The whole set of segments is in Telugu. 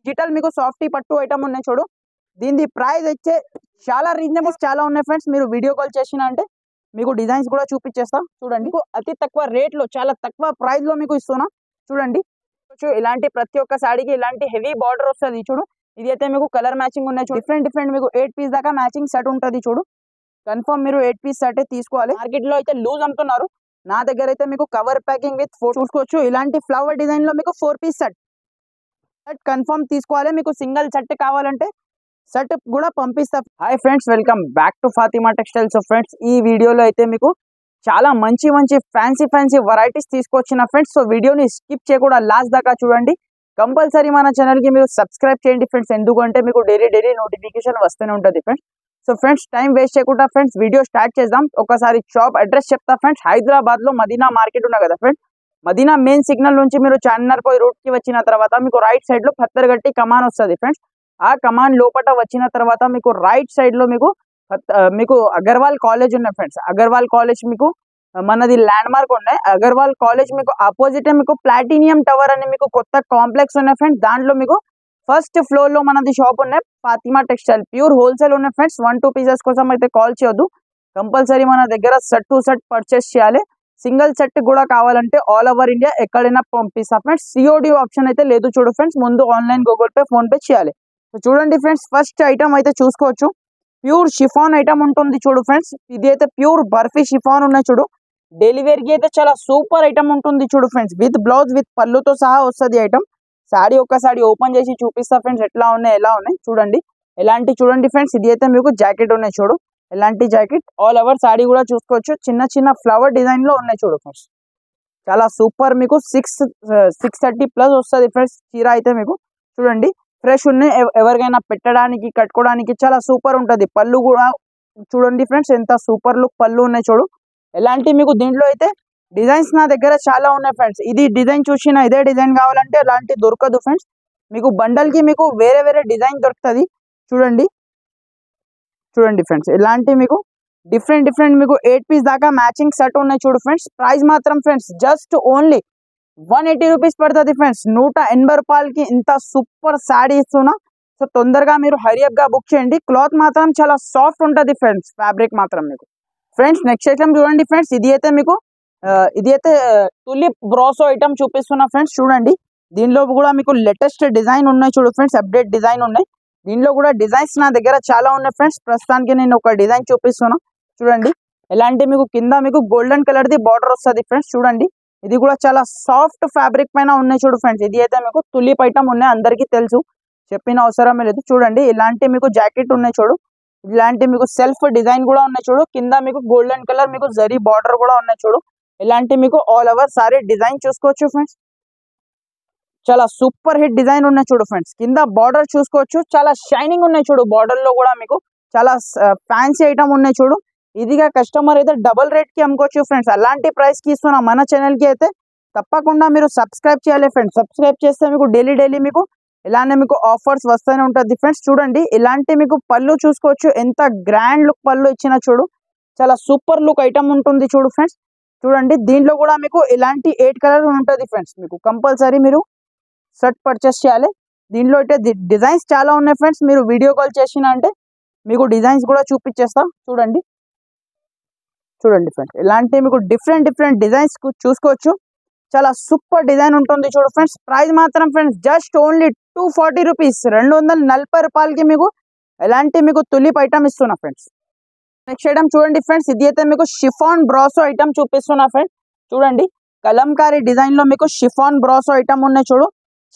డిజిటల్ మీకు సాఫ్టీ పట్టు ఐటమ్ ఉన్నాయి చూడు. దీని ప్రైస్ వచ్చే చాలా రీజనబుల్ చాలా ఉన్నాయి ఫ్రెండ్స్. మీరు వీడియో కాల్ చేసిన అంటే మీకు డిజైన్స్ కూడా చూపించేస్తా చూడండి. మీకు అతి తక్కువ రేట్ లో చాలా తక్కువ ప్రైస్ లో మీకు ఇస్తున్నా చూడండి. ఇలాంటి ప్రతి ఒక్క సాడీకి ఇలాంటి హెవీ బార్డర్ వస్తుంది చూడు. ఇది అయితే మీకు కలర్ మ్యాచింగ్ ఉన్నాయి చూడు. డిఫరెంట్ మీకు 8 పీస్ దాకా మ్యాచింగ్ సెట్ ఉంటుంది చూడు. కన్ఫర్మ్ మీరు 8 పీస్ సెట్ తీసుకోవాలి. మార్కెట్ లో అయితే లూజ్ అమ్ముతున్నారు, నా దగ్గర అయితే మీకు కవర్ ప్యాకింగ్ విత్ చూసుకోవచ్చు. ఇలాంటి ఫ్లవర్ డిజైన్ లో మీకు 4 పీస్ సెట్ కన్ఫర్మ్ తీసుకోవాలి. మీకు సింగిల్ సెట్ కావాలంటే సెట్ కూడా పంపిస్తా. Hi friends, welcome back to Fatima textiles. Friends, ఈ వీడియోలో అయితే మీకు చాలా మంచి ఫ్యాన్సీ వెరైటీస్ తీసుకొచ్చిన ఫ్రెండ్స్. సో వీడియోని స్కిప్ చేయకుండా లాస్ట్ దాకా చూడండి. కంపల్సరీ మన ఛానల్ కి మీరు సబ్స్క్రైబ్ చేయండి ఫ్రెండ్స్, ఎందుకంటే మీకు డైలీ నోటిఫికేషన్ వస్తూనే ఉంటుంది friends. So friends, time waste చేయకుండా ఫ్రెండ్స్ వీడియో స్టార్ట్ చేద్దాం. ఒకసారి షాప్ అడ్రస్ చెప్తా ఫ్రెండ్స్. హైదరాబాద్ లో మదీనా మార్కెట్ ఉన్నా కదా ఫ్రెండ్స్, మదీనా మెయిన్ సిగ్నల్ నుంచి మీరు చార్మినార్ పోయి రూట్ కి వచ్చిన తర్వాత మీకు రైట్ సైడ్ లో పత్తర్గట్టి కమాన్ వస్తుంది ఫ్రెండ్స్. ఆ కమాన్ లోపల వచ్చిన తర్వాత మీకు రైట్ సైడ్ లో మీకు అగర్వాల్ కాలేజ్ ఉన్నాయి ఫ్రెండ్స్. అగర్వాల్ కాలేజ్ మీకు మనది ల్యాండ్ మార్క్ ఉన్నాయి. అగర్వాల్ కాలేజ్ మీకు ఆపోజిట్ మీకు ప్లాటినియం టవర్ అని మీకు కొత్త కాంప్లెక్స్ ఉన్నాయి ఫ్రెండ్స్. దాంట్లో మీకు ఫస్ట్ ఫ్లోర్ లో మనది షాప్ ఉన్నాయి, ఫాతిమా టెక్స్టైల్. ప్యూర్ హోల్సేల్ ఉన్నాయి ఫ్రెండ్స్. 1-2 పీసెస్ కోసం అయితే కాల్ చేయొద్దు. కంపల్సరీ మన దగ్గర సెట్ టు సెట్ పర్చేస్ చేయాలి. సింగిల్ సెట్ కూడా కావాలంటే ఆల్ ఓవర్ ఇండియా ఎక్కడైనా పంపిస్తా ఫ్రెండ్స్. సిఓడి ఆప్షన్ అయితే లేదు చూడు ఫ్రెండ్స్. ముందు online Google pay phone pay చేయాలి. చూడండి ఫ్రెండ్స్, ఫస్ట్ ఐటమ్ అయితే చూసుకోవచ్చు. ప్యూర్ షిఫాన్ ఐటమ్ ఉంటుంది చూడు ఫ్రెండ్స్. ఇది అయితే ప్యూర్ బర్ఫీ షిఫాన్ ఉన్నాయి చూడు. డెలివరీ కి అయితే చాలా సూపర్ ఐటమ్ ఉంటుంది చూడు ఫ్రెండ్స్. విత్ బ్లౌజ్ విత్ పళ్ళుతో సహా వస్తుంది ఐటమ్. సారీ ఒక్కసారి ఓపెన్ చేసి చూపిస్తా ఫ్రెండ్స్ ఎలా ఉన్నాయి చూడండి. ఎలాంటి చూడండి ఫ్రెండ్స్, ఇది అయితే మీకు జాకెట్ ఉన్నాయి చూడు. ఎలాంటి జాకెట్ ఆల్ ఓవర్ సారీ కూడా చూసుకోవచ్చు. చిన్న ఫ్లవర్ డిజైన్ లో ఉన్నాయి చూడు ఫ్రెండ్స్. చాలా సూపర్. మీకు 630 ప్లస్ వస్తుంది ఫ్రెండ్స్. చీర అయితే మీకు చూడండి ఫ్రెష్ ఉన్నాయి. ఎవరికైనా పెట్టడానికి కట్టుకోవడానికి చాలా సూపర్ ఉంటుంది. పళ్ళు కూడా చూడండి ఫ్రెండ్స్, ఎంత సూపర్ లుక్ పళ్ళు ఉన్నాయి చూడు. ఎలాంటి మీకు దీంట్లో అయితే డిజైన్స్ నా దగ్గర చాలా ఉన్నాయి ఫ్రెండ్స్. ఇది డిజైన్ చూసిన ఇదే డిజైన్ కావాలంటే అలాంటి దొరకదు ఫ్రెండ్స్. మీకు బండల్ కి మీకు వేరే డిజైన్ దొరుకుతుంది చూడండి ఫ్రెండ్స్. ఇలాంటి మీకు డిఫరెంట్ మీకు 8 పీస్ దాకా మ్యాచింగ్ సెట్ ఉన్నాయి చూడు ఫ్రెండ్స్. ప్రైస్ మాత్రం ఫ్రెండ్స్ జస్ట్ ఓన్లీ 180 రూపీస్ పడుతుంది ఫ్రెండ్స్. 180 రూపాయలకి ఇంత సూపర్ శారీ ఇస్తున్నా. సో తొందరగా మీరు హరియప్ గా బుక్ చేయండి. క్లాత్ మాత్రం చాలా సాఫ్ట్ ఉంటుంది ఫ్రెండ్స్. ఫ్యాబ్రిక్ మాత్రం మీకు ఫ్రెండ్స్. నెక్స్ట్ ఐటమ్ చూడండి ఫ్రెండ్స్. ఇది అయితే టులిప్ బ్రాసో ఐటమ్ చూపిస్తున్నా ఫ్రెండ్స్. చూడండి, దీనిలో కూడా మీకు లేటెస్ట్ డిజైన్ ఉన్నాయి చూడు ఫ్రెండ్స్. అప్డేట్ డిజైన్ ఉన్నాయి. దీనిలో కూడా డిజైన్స్ నా దగ్గర చాలా ఉన్నాయి ఫ్రెండ్స్. ప్రస్తుతానికి నేను ఒక డిజైన్ చూపిస్తున్నా చూడండి. ఎలాంటి మీకు కింద మీకు గోల్డెన్ కలర్ ది బార్డర్ వస్తుంది ఫ్రెండ్స్. చూడండి, ఇది కూడా చాలా సాఫ్ట్ ఫ్యాబ్రిక్ పైన ఉన్నాయి చూడు ఫ్రెండ్స్. ఇది అయితే మీకు టులిప్ ఐటమ్ ఉన్నాయి, అందరికీ తెలుసు, చెప్పిన అవసరమే లేదు. చూడండి, ఇలాంటి మీకు జాకెట్ ఉన్నాయి చూడు. ఇలాంటి మీకు సెల్ఫ్ డిజైన్ కూడా ఉన్నాయి చూడు. కింద మీకు గోల్డెన్ కలర్ మీకు జరీ బార్డర్ కూడా ఉన్నాయి చూడు. ఇలాంటి మీకు ఆల్ ఓవర్ సారీ డిజైన్ చూసుకోవచ్చు ఫ్రెండ్స్. చాలా సూపర్ హిట్ డిజైన్ ఉన్నాయి చూడు ఫ్రెండ్స్. కింద బార్డర్ చూసుకోవచ్చు, చాలా షైనింగ్ ఉన్నాయి చూడు. బార్డర్ లో కూడా మీకు చాలా ఫ్యాన్సీ ఐటమ్ ఉన్నాయి చూడు. ఇదిగా కస్టమర్ అయితే డబుల్ రేట్ కి అమ్ముకోవచ్చు ఫ్రెండ్స్. అలాంటి ప్రైస్ కి ఇస్తున్నా. మన ఛానల్ కి అయితే తప్పకుండా మీరు సబ్స్క్రైబ్ చేయాలి ఫ్రెండ్స్. సబ్స్క్రైబ్ చేస్తే మీకు డైలీ మీకు ఇలానే మీకు ఆఫర్స్ వస్తూనే ఉంటుంది ఫ్రెండ్స్. చూడండి, ఇలాంటి మీకు పళ్ళు చూసుకోవచ్చు. ఎంత గ్రాండ్ లుక్ పళ్ళు ఇచ్చిన చూడు. చాలా సూపర్ లుక్ ఐటమ్ ఉంటుంది చూడు ఫ్రెండ్స్. చూడండి, దీంట్లో కూడా మీకు ఇలాంటి 8 కలర్ ఉంటుంది ఫ్రెండ్స్. మీకు కంపల్సరీ మీరు సెట్ పర్చేస్ చేయాలి. దీంట్లో అయితే డిజైన్స్ చాలా ఉన్నాయి ఫ్రెండ్స్. మీరు వీడియో కాల్ చేసిన అంటే మీకు డిజైన్స్ కూడా చూపించేస్తా చూడండి ఫ్రెండ్స్. ఇలాంటి మీకు డిఫరెంట్ డిజైన్స్ చూసుకోవచ్చు. చాలా సూపర్ డిజైన్ ఉంటుంది చూడు ఫ్రెండ్స్. ప్రైస్ మాత్రం ఫ్రెండ్స్ జస్ట్ ఓన్లీ 240 రూపీస్, 240 రూపాయలకి మీకు ఎలాంటి మీకు తులిప్ ఐటమ్ ఇస్తున్నా ఫ్రెండ్స్. నెక్స్ట్ ఐటమ్ చూడండి ఫ్రెండ్స్. ఇది అయితే మీకు షిఫాన్ బ్రాసో ఐటమ్ చూపిస్తున్నా ఫ్రెండ్స్. చూడండి, కలంకారీ డిజైన్ లో మీకు షిఫాన్ బ్రాసో ఐటమ్ ఉన్నాయి చూడు.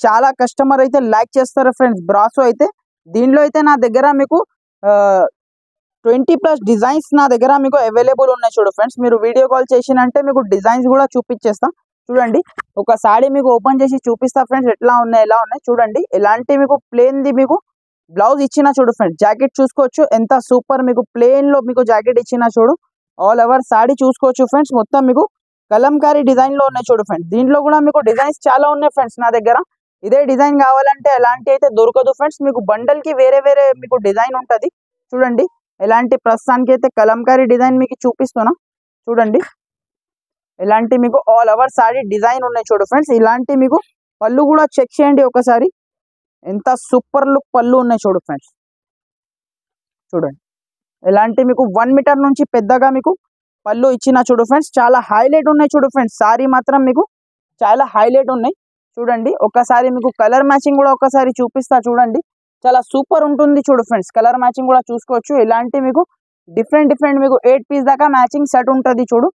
చాలా కస్టమర్ అయితే లైక్ చేస్తారు ఫ్రెండ్స్ బ్రాసో అయితే. దీనిలో అయితే నా దగ్గర మీకు 20 ప్లస్ డిజైన్స్ నా దగ్గర మీకు అవైలబుల్ ఉన్నాయి చూడు ఫ్రెండ్స్. మీరు వీడియో కాల్ చేసినంటే మీకు డిజైన్స్ కూడా చూపించేస్తా చూడండి. ఒక సారీ మీకు ఓపెన్ చేసి చూపిస్తా ఫ్రెండ్స్ ఎలా ఉన్నాయి చూడండి. ఎలాంటి మీకు ప్లేన్ ది మీకు బ్లౌజ్ ఇచ్చిన చూడు ఫ్రెండ్స్. జాకెట్ చూసుకోవచ్చు, ఎంత సూపర్ మీకు ప్లేన్ లో మీకు జాకెట్ ఇచ్చిన చూడు. ఆల్ ఓవర్ సారీ చూసుకోవచ్చు ఫ్రెండ్స్. మొత్తం మీకు కలంకారీ డిజైన్ లో ఉన్నాయి చూడు ఫ్రెండ్స్. దీంట్లో కూడా మీకు డిజైన్స్ చాలా ఉన్నాయి ఫ్రెండ్స్ నా దగ్గర. ఇదే డిజైన్ కావాలంటే ఎలాంటి అయితే దొరకదు ఫ్రెండ్స్. మీకు బండల్ కి వేరే మీకు డిజైన్ ఉంటది చూడండి. ఎలాంటి ప్రస్తుతానికి అయితే కలంకారీ డిజైన్ మీకు చూపిస్తున్నా చూడండి. ఇలాంటి మీకు ఆల్ ఓవర్ సారీ డిజైన్ ఉన్నాయి చూడు ఫ్రెండ్స్. ఇలాంటి మీకు పళ్ళు కూడా చెక్ చేయండి ఒకసారి. ఎంత సూపర్ లుక్ పళ్ళు ఉన్నాయి చూడు ఫ్రెండ్స్. చూడండి ఎలాంటి మీకు 1 మీటర్ నుంచి పెద్దగా మీకు పళ్ళు ఇచ్చిన చూడు ఫ్రెండ్స్. చాలా హైలైట్ ఉన్నాయి చూడు ఫ్రెండ్స్. సారీ మాత్రం మీకు చాలా హైలైట్ ఉన్నాయి చూడండి. ఒకసారి మీకు కలర్ మ్యాచింగ్ కూడా ఒకసారి చూపిస్తా చూడండి. చాలా సూపర్ ఉంటుంది చూడు ఫ్రెండ్స్. కలర్ మ్యాచింగ్ కూడా చూసుకోవచ్చు. ఇలాంటి మీకు డిఫరెంట్ మీకు 8 పీస్ దాకా మ్యాచింగ్ సెట్ ఉంటుంది చూడు.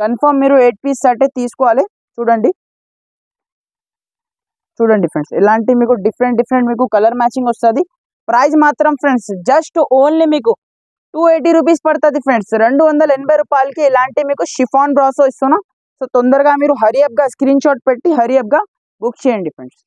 కన్ఫర్మ్ మీరు 8 పీస్ సెట్ తీసుకోవాలి చూడండి. చూడండి ఫ్రెండ్స్ ఇలాంటి మీకు డిఫరెంట్ మీకు కలర్ మ్యాచింగ్ వస్తుంది. ప్రైస్ మాత్రం ఫ్రెండ్స్ జస్ట్ ఓన్లీ మీకు 280 రూపీస్ పడుతుంది ఫ్రెండ్స్. 280 రూపాయలకి ఇలాంటి మీకు షిఫాన్ బ్రాసో ఇస్తున్నా. సో తొందరగా మీరు హరియప్గా స్క్రీన్ షాట్ పెట్టి హరియప్గా బుక్ చేయండి ఫ్రెండ్స్.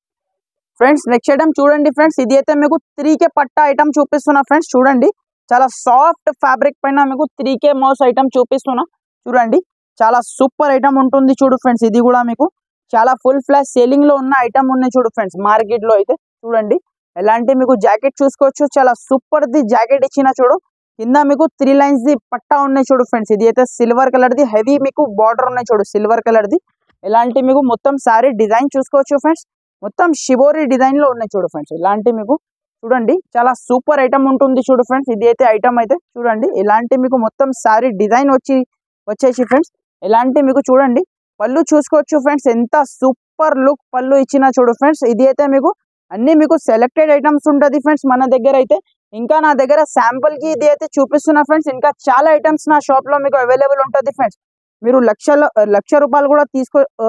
ఫ్రెండ్స్ నెక్స్ట్ ఐటమ్ చూడండి ఫ్రెండ్స్. ఇది అయితే మీకు 3K పట్టా ఐటమ్ చూపిస్తున్నా ఫ్రెండ్స్. చూడండి చాలా సాఫ్ట్ ఫ్యాబ్రిక్ పైన మీకు 3K మౌస్ ఐటమ్ చూపిస్తున్నా చూడండి. చాలా సూపర్ ఐటమ్ ఉంటుంది చూడు ఫ్రెండ్స్. ఇది కూడా మీకు చాలా ఫుల్ ఫ్లాష్ సేలింగ్ లో ఉన్న ఐటమ్ ఉన్నాయి చూడు ఫ్రెండ్స్. మార్కెట్ లో అయితే చూడండి ఎలాంటి మీకు జాకెట్ చూసుకోవచ్చు. చాలా సూపర్ ది జాకెట్ ఇచ్చిన చూడు. కింద మీకు 3 లైన్స్ ది పట్టా ఉన్నాయి చూడు ఫ్రెండ్స్. ఇది అయితే సిల్వర్ కలర్ ది హెవీ మీకు బార్డర్ ఉన్నాయి చూడు సిల్వర్ కలర్ ది. ఎలాంటి మీకు మొత్తం సారీ డిజైన్ చూసుకోవచ్చు ఫ్రెండ్స్. మొత్తం షిబోరి డిజైన్ లో ఉన్నాయి చూడు ఫ్రెండ్స్. ఇలాంటి మీకు చూడండి చాలా సూపర్ ఐటమ్ ఉంటుంది చూడు ఫ్రెండ్స్. ఇది అయితే ఐటమ్ అయితే చూడండి ఇలాంటి మీకు మొత్తం సారీ డిజైన్ వచ్చేసి ఫ్రెండ్స్. ఇలాంటి మీకు చూడండి పళ్ళు చూసుకోవచ్చు ఫ్రెండ్స్. ఎంత సూపర్ లుక్ పళ్ళు ఇచ్చిన చూడు ఫ్రెండ్స్. ఇది అయితే మీకు అన్ని మీకు సెలెక్టెడ్ ఐటమ్స్ ఉంటుంది ఫ్రెండ్స్ మన దగ్గర అయితే. ఇంకా నా దగ్గర శాంపుల్ కి ఇది అయితే చూపిస్తున్నా ఫ్రెండ్స్. ఇంకా చాలా ఐటమ్స్ నా షాప్ లో మీకు అవైలబుల్ ఉంటుంది ఫ్రెండ్స్. మీరు లక్ష రూపాయలు కూడా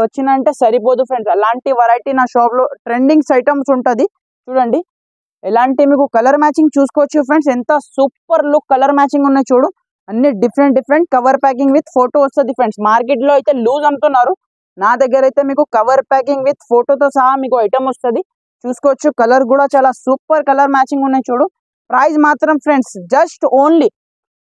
వచ్చినంటే సరిపోదు ఫ్రెండ్స్. అలాంటి వెరైటీ నా షాప్ లో ట్రెండింగ్స్ ఐటమ్స్ ఉంటుంది చూడండి. ఎలాంటి మీకు కలర్ మ్యాచింగ్ చూసుకోవచ్చు ఫ్రెండ్స్. ఎంత సూపర్ లుక్ కలర్ మ్యాచింగ్ ఉన్నాయి చూడు. అన్ని different cover packing with photo వస్తుంది ఫ్రెండ్స్. మార్కెట్ లో అయితే లూజ్ అమ్ముతున్నారు. నా దగ్గర అయితే మీకు కవర్ ప్యాకింగ్ విత్ ఫోటోతో సహా మీకు ఐటమ్ వస్తుంది చూసుకోవచ్చు. కలర్ కూడా చాలా సూపర్ కలర్ మ్యాచింగ్ ఉన్నాయి చూడు. ప్రైస్ మాత్రం ఫ్రెండ్స్ జస్ట్ ఓన్లీ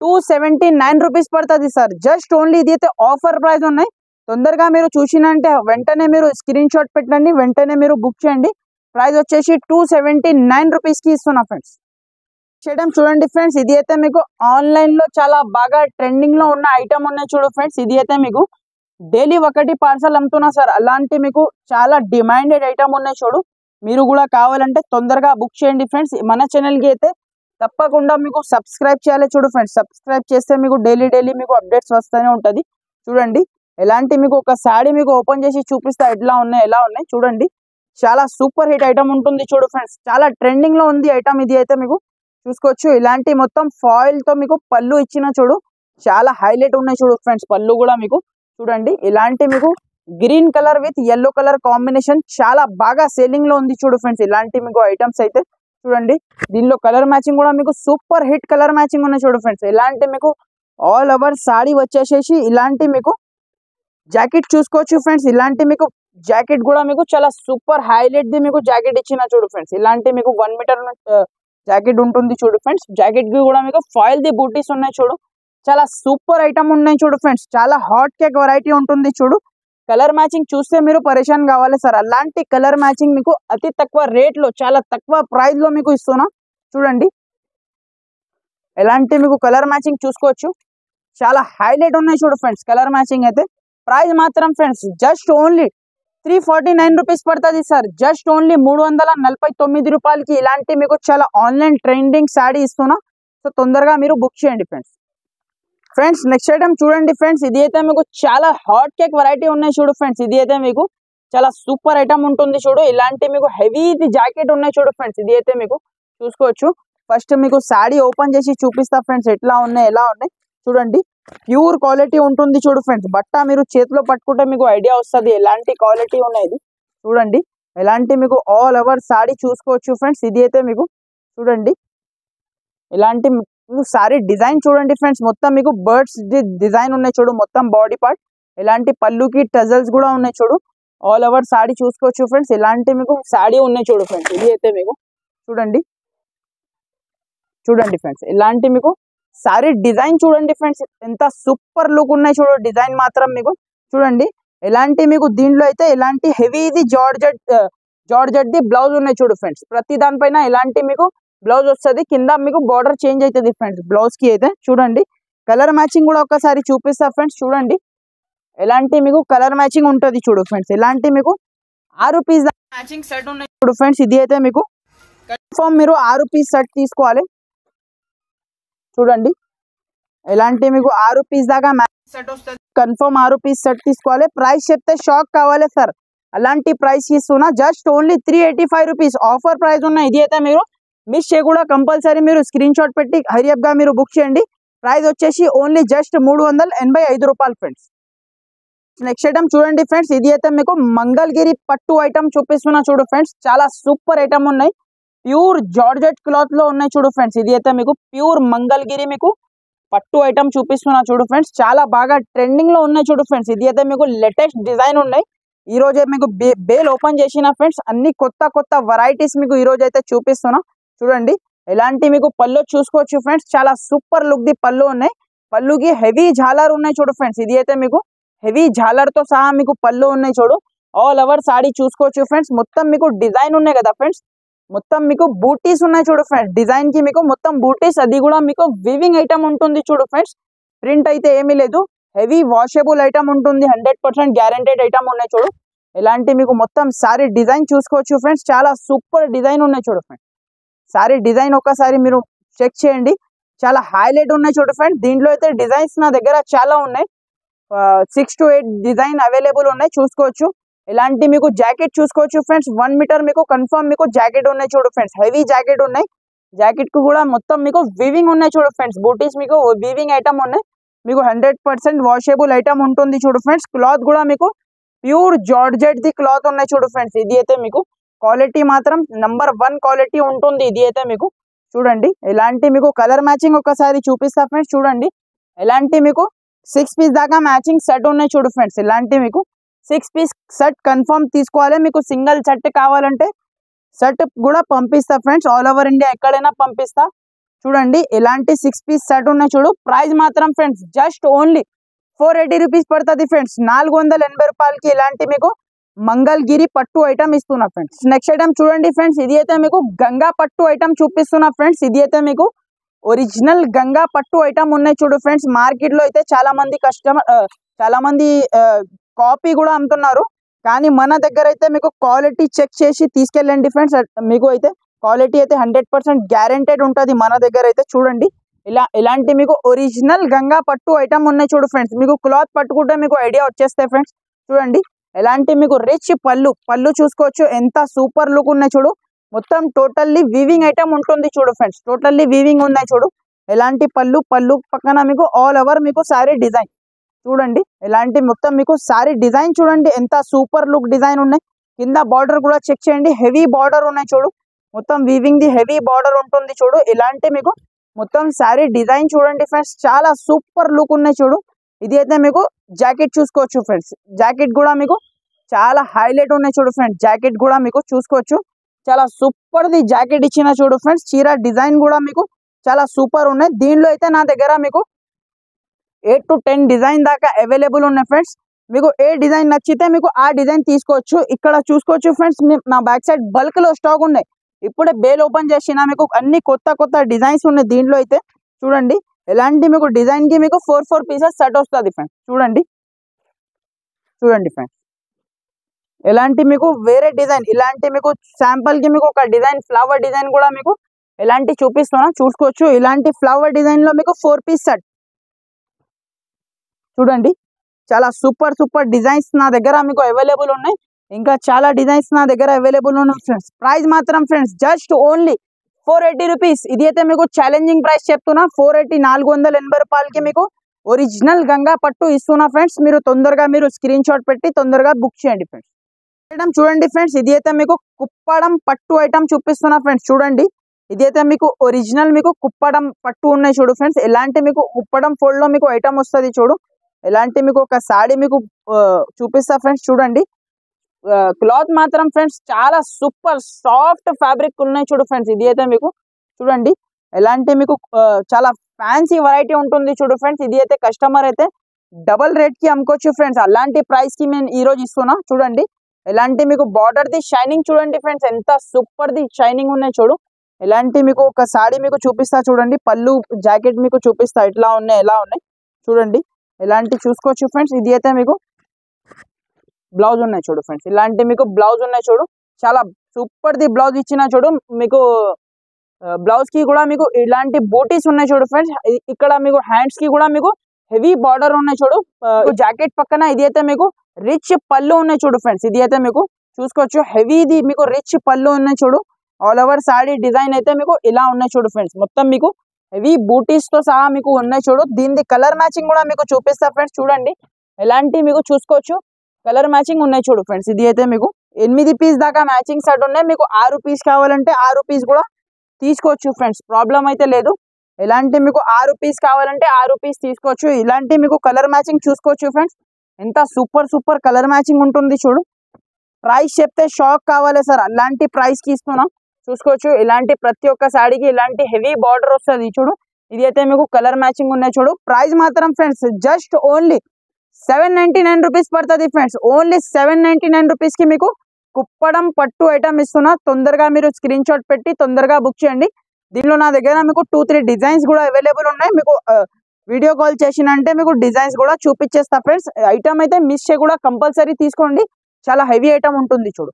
279 రూపీస్ పడుతుంది సార్. జస్ట్ ఓన్లీ ఇది అయితే ఆఫర్ ప్రైస్ ఉన్నాయి. తొందరగా మీరు చూసినంటే వెంటనే మీరు స్క్రీన్ షాట్ పెట్టండి. వెంటనే మీరు బుక్ చేయండి. ప్రైస్ వచ్చేసి 279 రూపీస్కి ఇస్తున్నా ఫ్రెండ్స్. చేయడం చూడండి ఫ్రెండ్స్. ఇది అయితే మీకు ఆన్లైన్ లో చాలా బాగా ట్రెండింగ్ లో ఉన్న ఐటమ్ ఉన్నాయి చూడు ఫ్రెండ్స్. ఇది అయితే మీకు డైలీ ఒకటి పార్సల్ అమ్ముతున్నా సార్. అలాంటి మీకు చాలా డిమాండెడ్ ఐటమ్ ఉన్నాయి చూడు. మీరు కూడా కావాలంటే తొందరగా బుక్ చేయండి ఫ్రెండ్స్. మన ఛానల్కి అయితే తప్పకుండా మీకు సబ్స్క్రైబ్ చేయాలి చూడు ఫ్రెండ్స్. సబ్స్క్రైబ్ చేస్తే మీకు డైలీ మీకు అప్డేట్స్ వస్తూనే ఉంటుంది చూడండి. ఎలాంటి మీకు ఒక సారీ మీకు ఓపెన్ చేసి చూపిస్తా ఎలా ఉన్నాయి చూడండి. చాలా సూపర్ హిట్ ఐటమ్ ఉంటుంది చూడు ఫ్రెండ్స్. చాలా ట్రెండింగ్ లో ఉంది ఐటమ్. ఇది అయితే మీకు చూసుకోవచ్చు. ఇలాంటి మొత్తం ఫాయిల్ తో మీకు పళ్ళు ఇచ్చిన చూడు. చాలా హైలైట్ ఉన్నాయి చూడు ఫ్రెండ్స్. పళ్ళు కూడా మీకు చూడండి. ఇలాంటి మీకు green colour with yellow colour combination చాలా బాగా సేలింగ్ లో ఉంది చూడు ఫ్రెండ్స్. ఇలాంటి మీకు ఐటమ్స్ అయితే చూడండి. దీనిలో కలర్ మ్యాచింగ్ కూడా మీకు సూపర్ హిట్ కలర్ మ్యాచింగ్ ఉన్నాయి చూడు ఫ్రెండ్స్. ఇలాంటి మీకు ఆల్ ఓవర్ సారీ వచ్చేసేసి ఇలాంటి మీకు జాకెట్ చూసుకోవచ్చు ఫ్రెండ్స్. ఇలాంటి మీకు జాకెట్ కూడా మీకు చాలా సూపర్ హైలైట్ ది మీకు జాకెట్ ఇచ్చిన చూడు ఫ్రెండ్స్. ఇలాంటి మీకు 1 మీటర్ జాకెట్ ఉంటుంది చూడు ఫ్రెండ్స్. జాకెట్ కి కూడా మీకు ఫాయిల్ ది బూటీస్ ఉన్నాయి చూడు. చాలా సూపర్ ఐటమ్ ఉన్నాయి చూడు ఫ్రెండ్స్. చాలా హాట్ కేక్ వెరైటీ ఉంటుంది చూడు. కలర్ మ్యాచింగ్ చూస్తే మీరు పరేషాన్ కావాలి సార్. అలాంటి కలర్ మ్యాచింగ్ మీకు అతి తక్కువ రేట్ లో చాలా తక్కువ ప్రైస్ లో మీకు ఇస్తున్నా చూడండి. ఎలాంటి మీకు కలర్ మ్యాచింగ్ చూసుకోవచ్చు. చాలా హైలైట్ ఉన్నాయి చూడు ఫ్రెండ్స్. కలర్ మ్యాచింగ్ అయితే ప్రైస్ మాత్రం ఫ్రెండ్స్ జస్ట్ ఓన్లీ 349 రూపీస్ పడుతుంది సార్. జస్ట్ ఓన్లీ 349 రూపాయలకి ఇలాంటి మీకు చాలా ఆన్లైన్ ట్రెండింగ్ శారీ ఇస్తున్నా. సో తొందరగా మీరు బుక్ చేయండి ఫ్రెండ్స్. ఫ్రెండ్స్ నెక్స్ట్ ఐటమ్ చూడండి ఫ్రెండ్స్. ఇది అయితే మీకు చాలా హాట్ కేక్ వెరైటీ ఉన్నాయి చూడు ఫ్రెండ్స్. ఇది అయితే మీకు చాలా సూపర్ ఐటమ్ ఉంటుంది చూడు. ఇలాంటి మీకు హెవీ జాకెట్ ఉన్నాయి చూడు ఫ్రెండ్స్. ఇది అయితే మీకు చూసుకోవచ్చు. ఫస్ట్ మీకు శారీ ఓపెన్ చేసి చూపిస్తా ఫ్రెండ్స్. ఎలా ఉన్నాయి చూడండి. ప్యూర్ క్వాలిటీ ఉంటుంది చూడు ఫ్రెండ్స్. బట్ట మీరు చేతిలో పట్టుకుంటే మీకు ఐడియా వస్తుంది ఎలాంటి క్వాలిటీ ఉన్నాయి చూడండి. ఎలాంటి మీకు ఆల్ ఓవర్ సారీ చూసుకోవచ్చు ఫ్రెండ్స్. ఇది అయితే మీకు చూడండి. ఇలాంటి సారీ డిజైన్ చూడండి ఫ్రెండ్స్. మొత్తం మీకు బర్డ్స్ డిజైన్ ఉన్నాయి చూడు. మొత్తం బాడీ పార్ట్ ఇలాంటి పళ్ళుకి టజల్స్ కూడా ఉన్నాయి చూడు. ఆల్ ఓవర్ సారీ చూసుకోవచ్చు ఫ్రెండ్స్. ఇలాంటి మీకు సారీ ఉన్నాయి చూడు ఫ్రెండ్స్. ఇది అయితే మీకు చూడండి ఫ్రెండ్స్. ఇలాంటి మీకు సారీ డిజైన్ చూడండి ఫ్రెండ్స్. ఎంత సూపర్ లుక్ ఉన్నాయి చూడు. డిజైన్ మాత్రం మీకు చూడండి. ఎలాంటి మీకు దీంట్లో అయితే ఎలాంటి హెవీది జార్జెట్ ది బ్లౌజ్ ఉన్నాయి చూడు ఫ్రెండ్స్. ప్రతి దానిపైన ఎలాంటి మీకు బ్లౌజ్ వస్తుంది. కింద మీకు బార్డర్ చేంజ్ అవుతుంది ఫ్రెండ్స్ బ్లౌజ్ కి అయితే చూడండి. కలర్ మ్యాచింగ్ కూడా ఒకసారి చూపిస్తా ఫ్రెండ్స్. చూడండి ఎలాంటి మీకు కలర్ మ్యాచింగ్ ఉంటుంది చూడు ఫ్రెండ్స్. ఇలాంటి మీకు 6 పీస్ మ్యాచింగ్ సెట్ ఉన్నాయి చూడు ఫ్రెండ్స్. ఇది అయితే మీకు కన్ఫర్మ్ మీరు 6 పీస్ సెట్ తీసుకోవాలి. చూడండి ఎలాంటి మీకు 6 పీస్ దాకా సెట్ వస్తుంది. కన్ఫర్మ్ 6 పీస్ సెట్ తీసుకోవాలి. ప్రైస్ చెప్తే షాక్ కావాలి సార్, అలాంటి ప్రైస్ ఇస్తున్నా. Just only 385 rupees offer price ఉన్న. ఇది అయితే మీరు మిస్ చేయకుండా కంపల్సరీ మీరు స్క్రీన్ షాట్ పెట్టి హరియప్ గా మీరు బుక్ చేయండి. ప్రైస్ వచ్చేసి ఓన్లీ జస్ట్ 385 రూపాయలు ఫ్రెండ్స్. నెక్స్ట్ ఐటమ్ చూడండి ఫ్రెండ్స్, ఇది అయితే మీకు మంగళగిరి పట్టు ఐటమ్ చూపిస్తున్నా. చూడు ఫ్రెండ్స్, చాలా సూపర్ ఐటమ్ ఉన్నాయి. ప్యూర్ జార్జెట్ క్లాత్ లో ఉన్నాయి. చూడు ఫ్రెండ్స్, ఇది అయితే మీకు ప్యూర్ మంగళగిరి మీకు పట్టు ఐటమ్ చూపిస్తున్నా. చూడు ఫ్రెండ్స్, చాలా బాగా ట్రెండింగ్ లో ఉన్నాయి. చూడు ఫ్రెండ్స్, ఇది అయితే మీకు లేటెస్ట్ డిజైన్ ఉన్నాయి. ఈ రోజే మీకు బేల్ ఓపెన్ చేసిన ఫ్రెండ్స్, అన్ని కొత్త కొత్త వెరైటీస్ మీకు ఈ రోజు అయితే చూపిస్తున్నా. చూడండి ఎలాంటి మీకు పళ్ళు చూసుకోవచ్చు ఫ్రెండ్స్, చాలా సూపర్ లుక్ ది పళ్ళు ఉన్నాయి. పళ్ళుకి హెవీ జాలర్ ఉన్నాయి. చూడు ఫ్రెండ్స్, ఇది అయితే మీకు హెవీ జాలర్ తో సహా మీకు పళ్ళు ఉన్నాయి. చూడు ఆల్ ఓవర్ సాడీ చూసుకోవచ్చు ఫ్రెండ్స్. మొత్తం మీకు డిజైన్ ఉన్నాయి కదా ఫ్రెండ్స్, మొత్తం మీకు బూటీస్ ఉన్నాయి. చూడు ఫ్రెండ్స్, డిజైన్ కి మీకు మొత్తం బూటీస్, అది కూడా మీకు వివింగ్ ఐటమ్ ఉంటుంది. చూడు ఫ్రెండ్స్, ప్రింట్ అయితే ఏమీ లేదు. హెవీ వాషబుల్ ఐటమ్ ఉంటుంది. 100% గ్యారంటెడ్ ఐటమ్ ఉన్నాయి. చూడు ఇలాంటి మీకు మొత్తం సారీ డిజైన్ చూసుకోవచ్చు ఫ్రెండ్స్, చాలా సూపర్ డిజైన్ ఉన్నాయి. చూడు ఫ్రెండ్స్, సారీ డిజైన్ ఒకసారి మీరు చెక్ చేయండి, చాలా హైలైట్ ఉన్నాయి. చూడు ఫ్రెండ్స్, దీంట్లో అయితే డిజైన్స్ నా దగ్గర చాలా ఉన్నాయి. 6 to 8 డిజైన్ అవైలబుల్ ఉన్నాయి. చూసుకోవచ్చు. ఇలాంటి మీకు జాకెట్ చూసుకోవచ్చు ఫ్రెండ్స్, 1 మీటర్ మీకు కన్ఫర్మ్ మీకు జాకెట్ ఉన్నాయి. చూడు ఫ్రెండ్స్, హెవీ జాకెట్ ఉన్నాయి. జాకెట్ కు కూడా మొత్తం మీకు వివింగ్ ఉన్నాయి. చూడు ఫ్రెండ్స్, బూటీస్ మీకు వివింగ్ ఐటమ్ ఉన్నాయి. మీకు 100% వాషబుల్ ఐటమ్ ఉంటుంది. చూడు ఫ్రెండ్స్, క్లాత్ కూడా మీకు ప్యూర్ జార్జెట్ ది క్లాత్ ఉన్నాయి. చూడు ఫ్రెండ్స్, ఇది అయితే మీకు క్వాలిటీ మాత్రం నంబర్ 1 క్వాలిటీ ఉంటుంది. ఇది అయితే మీకు చూడండి ఇలాంటి మీకు కలర్ మ్యాచింగ్ ఒకసారి చూపిస్తా ఫ్రెండ్స్. చూడండి ఎలాంటి మీకు 6 పీస్ దాకా మ్యాచింగ్ సెట్ ఉన్నాయి. చూడు ఫ్రెండ్స్, ఇలాంటి మీకు 6 పీస్ సెట్ కన్ఫర్మ్ తీసుకోవాలి. మీకు సింగిల్ సెట్ కావాలంటే సెట్ కూడా పంపిస్తా ఫ్రెండ్స్, ఆల్ ఓవర్ ఇండియా ఎక్కడైనా పంపిస్తా. చూడండి ఎలాంటి 6 పీస్ సెట్ ఉన్నాయి. చూడు ప్రైస్ మాత్రం ఫ్రెండ్స్ జస్ట్ ఓన్లీ 480 రూపీస్ పడుతుంది ఫ్రెండ్స్. 480 రూపాయలకి ఇలాంటి మీకు మంగళగిరి పట్టు ఐటమ్ ఇస్తున్నా ఫ్రెండ్స్. నెక్స్ట్ ఐటమ్ చూడండి ఫ్రెండ్స్, ఇది అయితే మీకు గంగా పట్టు ఐటమ్ చూపిస్తున్నా ఫ్రెండ్స్. ఇది అయితే మీకు ఒరిజినల్ గంగా పట్టు ఐటమ్ ఉన్నాయి. చూడు ఫ్రెండ్స్, మార్కెట్ లో అయితే చాలా మంది చాలా మంది కాపీ కూడా అమ్ముతున్నారు, కానీ మన దగ్గర అయితే మీకు క్వాలిటీ చెక్ చేసి తీసుకెళ్ళండి ఫ్రెండ్స్. మీకు అయితే క్వాలిటీ అయితే 100% గ్యారెంటెడ్ ఉంటుంది మన దగ్గర అయితే. చూడండి ఇలాంటి మీకు ఒరిజినల్ గంగా పట్టు ఐటమ్ ఉన్నాయి. చూడు ఫ్రెండ్స్, మీకు క్లాత్ పట్టుకుంటే మీకు ఐడియా వచ్చేస్తాయి ఫ్రెండ్స్. చూడండి ఎలాంటి మీకు రిచ్ పళ్ళు చూసుకోవచ్చు, ఎంత సూపర్ లుక్ ఉన్నాయి. చూడు మొత్తం టోటల్లీ వీవింగ్ ఐటమ్ ఉంటుంది. చూడు ఫ్రెండ్స్, టోటల్లీ వీవింగ్ ఉన్నాయి. చూడు ఎలాంటి పళ్ళు పక్కన మీకు ఆల్ ఓవర్ మీకు సారీ డిజైన్. చూడండి ఎలాంటి మొత్తం మీకు సారీ డిజైన్ చూడండి, ఎంత సూపర్ లుక్ డిజైన్ ఉన్నాయి. కింద బార్డర్ కూడా చెక్ చేయండి, హెవీ బార్డర్ ఉన్నాయి. చూడు మొత్తం వీవింగ్ ది హెవీ బార్డర్ ఉంటుంది. చూడు ఇలాంటి మీకు మొత్తం సారీ డిజైన్ చూడండి ఫ్రెండ్స్, చాలా సూపర్ లుక్ ఉన్నాయి. చూడు ఇది అయితే మీకు జాకెట్ చూసుకోవచ్చు ఫ్రెండ్స్, జాకెట్ కూడా మీకు చాలా హైలైట్ ఉన్నాయి. చూడు ఫ్రెండ్స్, జాకెట్ కూడా మీకు చూసుకోవచ్చు, చాలా సూపర్ ది జాకెట్ ఇచ్చిన. చూడు ఫ్రెండ్స్, చీర డిజైన్ కూడా మీకు చాలా సూపర్ ఉన్నాయి. దీనిలో అయితే నా దగ్గర మీకు 8 to 10 డిజైన్ దాకా అవైలబుల్ ఉన్నాయి ఫ్రెండ్స్. మీకు ఏ డిజైన్ నచ్చితే మీకు ఆ డిజైన్ తీసుకోవచ్చు. ఇక్కడ చూసుకోవచ్చు ఫ్రెండ్స్, నా బ్యాక్ సైడ్ బల్క్ లో స్టాక్ ఉన్నాయి. ఇప్పుడే బేల్ ఓపెన్ చేసిన మీకు అన్ని కొత్త కొత్త డిజైన్స్ ఉన్నాయి. దీంట్లో అయితే చూడండి ఎలాంటి మీకు డిజైన్ కి మీకు 4 పీసెస్ సెట్ వస్తుంది ఫ్రెండ్స్. చూడండి ఫ్రెండ్స్, ఎలాంటి మీకు వేరే డిజైన్, ఇలాంటి మీకు శాంపుల్ కి మీకు ఒక డిజైన్ ఫ్లవర్ డిజైన్ కూడా మీకు ఎలాంటి చూపిస్తున్నా చూసుకోవచ్చు. ఇలాంటి ఫ్లవర్ డిజైన్ లో మీకు 4 పీస్ సెట్. చూడండి చాలా సూపర్ డిజైన్స్ నా దగ్గర మీకు అవైలబుల్ ఉన్నాయి. ఇంకా చాలా డిజైన్స్ నా దగ్గర అవైలబుల్ ఉన్నాయి ఫ్రెండ్స్. ప్రైస్ మాత్రం ఫ్రెండ్స్ జస్ట్ ఓన్లీ 480 రూపీస్. ఇది అయితే మీకు ఛాలెంజింగ్ ప్రైస్ చెప్తున్నా, 480 రూపాయలకి మీకు ఒరిజినల్ గంగా పట్టు ఇస్తున్నా ఫ్రెండ్స్. మీరు తొందరగా మీరు స్క్రీన్ షాట్ పెట్టి తొందరగా బుక్ చేయండి ఫ్రెండ్స్. ఐటమ్ చూడండి ఫ్రెండ్స్, ఇది అయితే మీకు కుప్పడం పట్టు ఐటమ్ చూపిస్తున్నా ఫ్రెండ్స్. చూడండి ఇది అయితే మీకు ఒరిజినల్ మీకు కుప్పడం పట్టు ఉన్నాయి. చూడు ఫ్రెండ్స్, ఎలాంటి మీకు కుప్పడం ఫోల్డ్ లో మీకు ఐటమ్ వస్తుంది. చూడు ఎలాంటి మీకు ఒక సాడీ మీకు చూపిస్తా ఫ్రెండ్స్. చూడండి క్లాత్ మాత్రం ఫ్రెండ్స్ చాలా సూపర్ సాఫ్ట్ ఫ్యాబ్రిక్ ఉన్నాయి. చూడు ఫ్రెండ్స్, ఇది అయితే మీకు చూడండి ఎలాంటి మీకు చాలా ఫ్యాన్సీ వెరైటీ ఉంటుంది. చూడు ఫ్రెండ్స్, ఇది అయితే కస్టమర్ అయితే డబల్ రేట్ కి అమ్ముకోవచ్చు ఫ్రెండ్స్, అలాంటి ప్రైస్ కి నేను ఈ రోజు ఇస్తున్నా. చూడండి ఎలాంటి మీకు బార్డర్ ది షైనింగ్ చూడండి ఫ్రెండ్స్, ఎంత సూపర్ ది షైనింగ్ ఉన్నాయి. చూడు ఎలాంటి మీకు ఒక సాడీ మీకు చూపిస్తా. చూడండి పళ్ళు జాకెట్ మీకు చూపిస్తా ఎట్లా ఉన్నాయి ఎలా ఉన్నాయి. చూడండి ఇలాంటి చూసుకోవచ్చు ఫ్రెండ్స్. ఇది అయితే మీకు బ్లౌజ్ ఉన్నాయి. చూడు ఫ్రెండ్స్, ఇలాంటి మీకు బ్లౌజ్ ఉన్నాయి. చూడు చాలా సూపర్ ది బ్లౌజ్ ఇచ్చిన చూడు మీకు బ్లౌజ్ కి కూడా మీకు ఇలాంటి బూటీస్ ఉన్నాయి చూడు ఫ్రెండ్స్. ఇక్కడ మీకు హ్యాండ్స్ కి కూడా మీకు హెవీ బార్డర్ ఉన్నాయి చూడు. జాకెట్ పక్కన ఇది అయితే మీకు రిచ్ పళ్ళు ఉన్నాయి చూడు ఫ్రెండ్స్. ఇది అయితే మీకు చూసుకోవచ్చు హెవీది మీకు రిచ్ పళ్ళు ఉన్నాయి చూడు. ఆల్ ఓవర్ సాడీ డిజైన్ అయితే మీకు ఇలా ఉన్నాయి చూడు ఫ్రెండ్స్. మొత్తం మీకు హెవీ బూటీస్ తో సహా మీకు ఉన్నాయి చూడు. దీని కలర్ మ్యాచింగ్ కూడా మీకు చూపిస్తా ఫ్రెండ్స్. చూడండి ఎలాంటి మీకు చూసుకోవచ్చు కలర్ మ్యాచింగ్ ఉన్నాయి చూడు ఫ్రెండ్స్. ఇది అయితే మీకు 8 పీస్ దాకా మ్యాచింగ్ సెట్ ఉన్నాయి. మీకు 6 పీస్ కావాలంటే 6 పీస్ కూడా తీసుకోవచ్చు ఫ్రెండ్స్, ప్రాబ్లం అయితే లేదు. ఎలాంటి మీకు 6 పీస్ కావాలంటే 6 పీస్ తీసుకోవచ్చు. ఇలాంటి మీకు కలర్ మ్యాచింగ్ చూసుకోవచ్చు ఫ్రెండ్స్. ఎంత సూపర్ కలర్ మ్యాచింగ్ ఉంటుంది చూడు. ప్రైస్ చెప్తే షాక్ కావాలి సార్, అలాంటి ప్రైస్ కి ఇస్తున్నాం. చూసుకోవచ్చు ఇలాంటి ప్రతి ఒక్క సాడీకి ఇలాంటి హెవీ బార్డర్ వస్తుంది చూడు. ఇది అయితే మీకు కలర్ మ్యాచింగ్ ఉన్నాయి చూడు. ప్రైస్ మాత్రం ఫ్రెండ్స్ జస్ట్ ఓన్లీ 799 రూపీస్ పడుతుంది ఫ్రెండ్స్. ఓన్లీ 799 రూపీస్ కి మీకు కుప్పడం పట్టు ఐటమ్ ఇస్తున్నా. తొందరగా మీరు స్క్రీన్ షాట్ పెట్టి తొందరగా బుక్ చేయండి. దీనిలో నా దగ్గర మీకు 2-3 డిజైన్స్ కూడా అవైలబుల్ ఉన్నాయి. మీకు వీడియో కాల్ చేసినంటే మీకు డిజైన్స్ కూడా చూపించేస్తా ఫ్రెండ్స్. ఐటమ్ అయితే మిస్ చేయకుండా కంపల్సరీ తీసుకోండి, చాలా హెవీ ఐటమ్ ఉంటుంది చూడు.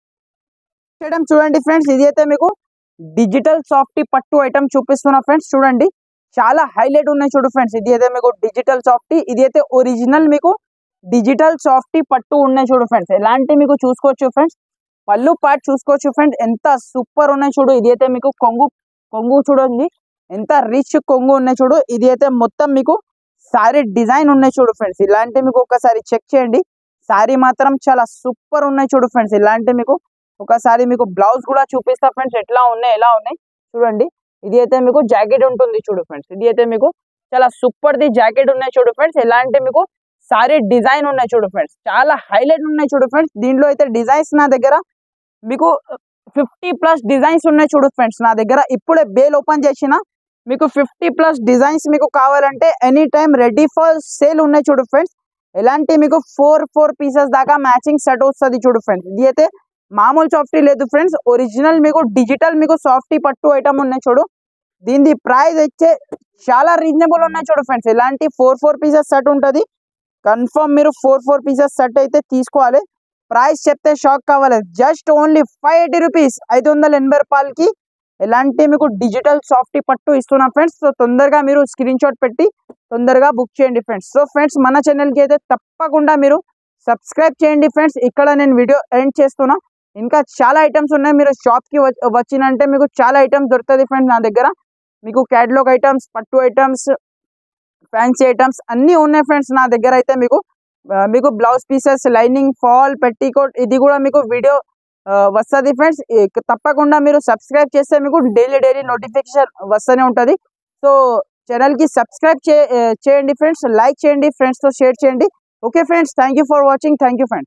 ఐటమ్ చూడండి ఫ్రెండ్స్, ఇది అయితే మీకు డిజిటల్ సాఫ్టీ పట్టు ఐటమ్ చూపిస్తున్నా ఫ్రెండ్స్. చూడండి చాలా హైలైట్ ఉన్నాయి చూడు ఫ్రెండ్స్. ఇది అయితే మీకు డిజిటల్ సాఫ్టీ, ఇది అయితే ఒరిజినల్ మీకు డిజిటల్ సాఫ్టీ పట్టు ఉన్నాయి చూడు ఫ్రెండ్స్. ఎలాంటి మీకు చూసుకోవచ్చు ఫ్రెండ్స్. పళ్ళు పార్ట్ చూసుకోవచ్చు ఫ్రెండ్స్, ఎంత సూపర్ ఉన్నాయి చూడు. ఇది అయితే మీకు కొంగు చూడండి ఎంత రిచ్ కొంగు ఉన్నాయి చూడు. ఇది అయితే మొత్తం మీకు సారీ డిజైన్ ఉన్నాయి చూడు ఫ్రెండ్స్. ఇలాంటి మీకు ఒకసారి చెక్ చేయండి. సారీ మాత్రం చాలా సూపర్ ఉన్నాయి చూడు ఫ్రెండ్స్. ఇలాంటి మీకు ఒకసారి మీకు బ్లౌజ్ కూడా చూపిస్తా ఫ్రెండ్స్ ఎలా ఉన్నాయి చూడండి. ఇది అయితే మీకు జాకెట్ ఉంటుంది చూడు ఫ్రెండ్స్. ఇది అయితే మీకు చాలా సూపర్ ది జాకెట్ ఉన్నాయి చూడు ఫ్రెండ్స్. ఎలాంటి మీకు సారీ డిజైన్ ఉన్నాయి చూడు ఫ్రెండ్స్, చాలా హైలైట్ ఉన్నాయి చూడు ఫ్రెండ్స్. దీంట్లో అయితే డిజైన్స్ నా దగ్గర మీకు 50+ డిజైన్స్ ఉన్నాయి చూడు ఫ్రెండ్స్. నా దగ్గర ఇప్పుడే బేల్ ఓపెన్ చేసిన మీకు 50+ డిజైన్స్ మీకు కావాలంటే any time ready for sale ఉన్నాయి చూడు ఫ్రెండ్స్. ఎలాంటి మీకు 4 పీసెస్ దాకా మ్యాచింగ్ సెట్ వస్తుంది చూడు ఫ్రెండ్స్. ఇది అయితే మామూలు సాఫ్టీ లేదు ఫ్రెండ్స్, ఒరిజినల్ మీకు డిజిటల్ మీకు సాఫ్టీ పట్టు ఐటమ్ ఉన్నాయి చూడు. దీని ప్రైస్ వచ్చే చాలా రీజనబుల్ ఉన్నాయి చూడు ఫ్రెండ్స్. ఇలాంటి 4 పీసెస్ సెట్ ఉంటుంది. కన్ఫర్మ్ మీరు 4 పీసెస్ సెట్ అయితే తీసుకోవాలి. ప్రైస్ చెప్తే షాక్ కావాలి. జస్ట్ ఓన్లీ 580 రూపీస్, 580 రూపాయలకి ఎలాంటి మీకు డిజిటల్ సాఫ్టీ పట్టు ఇస్తున్నా ఫ్రెండ్స్. సో తొందరగా మీరు స్క్రీన్ షాట్ పెట్టి తొందరగా బుక్ చేయండి ఫ్రెండ్స్. సో ఫ్రెండ్స్ మన ఛానల్కి అయితే తప్పకుండా మీరు సబ్స్క్రైబ్ చేయండి ఫ్రెండ్స్. ఇక్కడ నేను వీడియో ఎండ్ చేస్తున్నా. ఇంకా చాలా ఐటమ్స్ ఉన్నాయి. మీరు షాప్కి వచ్చినంటే మీకు చాలా ఐటమ్స్ దొరుకుతుంది ఫ్రెండ్స్. నా దగ్గర మీకు క్యాటలాగ్ ఐటమ్స్, పట్టు ఐటమ్స్, ఫ్యాన్సీ ఐటమ్స్ అన్నీ ఉన్నాయి ఫ్రెండ్స్. నా దగ్గర అయితే మీకు blouse pieces, lining, fall, petticoat ఇది కూడా మీకు వీడియో వస్తుంది ఫ్రెండ్స్. తప్పకుండా మీరు సబ్స్క్రైబ్ చేస్తే మీకు డైలీ నోటిఫికేషన్ వస్తూనే ఉంటుంది. సో ఛానల్కి సబ్స్క్రైబ్ చేయండి ఫ్రెండ్స్, లైక్ చేయండి, ఫ్రెండ్స్తో షేర్ చేయండి. Okay friends, thank you for watching. Thank you friends.